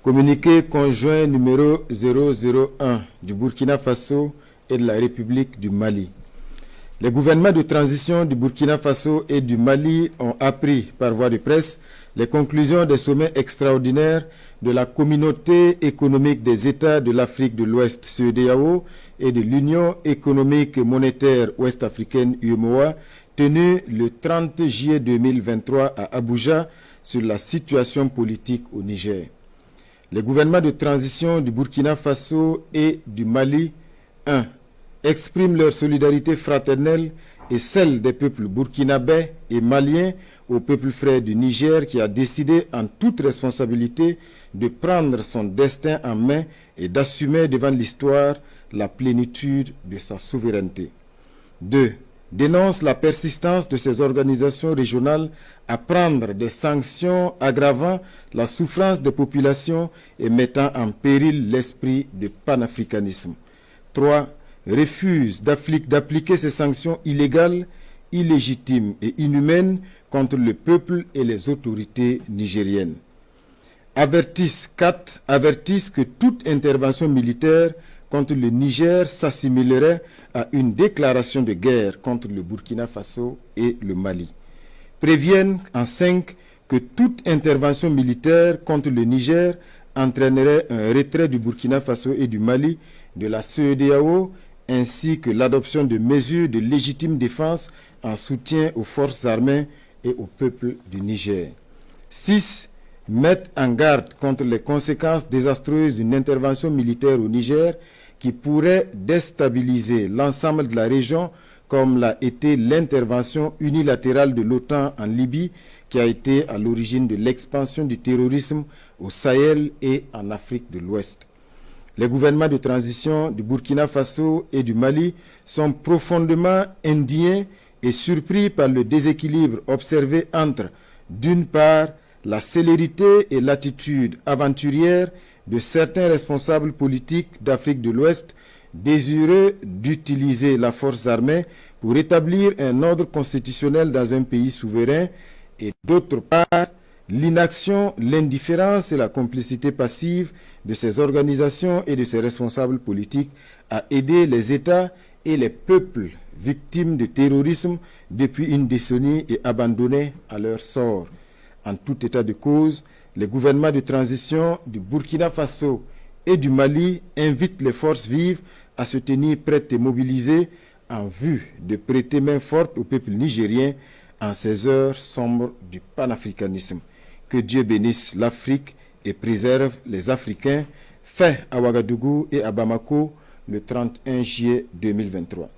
Communiqué conjoint numéro 001 du Burkina Faso et de la République du Mali. Les gouvernements de transition du Burkina Faso et du Mali ont appris par voie de presse les conclusions des sommets extraordinaires de la Communauté économique des États de l'Afrique de l'Ouest, CEDEAO, et de l'Union économique et monétaire ouest-africaine, UEMOA, tenus le 30 juillet 2023 à Abuja sur la situation politique au Niger. Les gouvernements de transition du Burkina Faso et du Mali, 1. Expriment leur solidarité fraternelle et celle des peuples burkinabais et maliens au peuple frère du Niger qui a décidé en toute responsabilité de prendre son destin en main et d'assumer devant l'histoire la plénitude de sa souveraineté. 2. Dénonce la persistance de ces organisations régionales à prendre des sanctions aggravant la souffrance des populations et mettant en péril l'esprit de panafricanisme. 3. Refuse d'appliquer ces sanctions illégales, illégitimes et inhumaines contre le peuple et les autorités nigériennes. 4. Avertissent que toute intervention militaire contre le Niger s'assimilerait à une déclaration de guerre contre le Burkina Faso et le Mali. Préviennent en 5 que toute intervention militaire contre le Niger entraînerait un retrait du Burkina Faso et du Mali de la CEDEAO ainsi que l'adoption de mesures de légitime défense en soutien aux forces armées et au peuple du Niger. 6. Mettent en garde contre les conséquences désastreuses d'une intervention militaire au Niger qui pourrait déstabiliser l'ensemble de la région comme l'a été l'intervention unilatérale de l'OTAN en Libye qui a été à l'origine de l'expansion du terrorisme au Sahel et en Afrique de l'Ouest. Les gouvernements de transition du Burkina Faso et du Mali sont profondément indignés et surpris par le déséquilibre observé entre, d'une part, la célérité et l'attitude aventurière de certains responsables politiques d'Afrique de l'Ouest désireux d'utiliser la force armée pour établir un ordre constitutionnel dans un pays souverain et d'autre part, l'inaction, l'indifférence et la complicité passive de ces organisations et de ces responsables politiques à aider les États et les peuples victimes de terrorisme depuis une décennie et abandonnés à leur sort. En tout état de cause, les gouvernements de transition du Burkina Faso et du Mali invitent les forces vives à se tenir prêtes et mobilisées en vue de prêter main forte au peuple nigérien en ces heures sombres du panafricanisme. Que Dieu bénisse l'Afrique et préserve les Africains. Fait à Ouagadougou et à Bamako le 31 juillet 2023.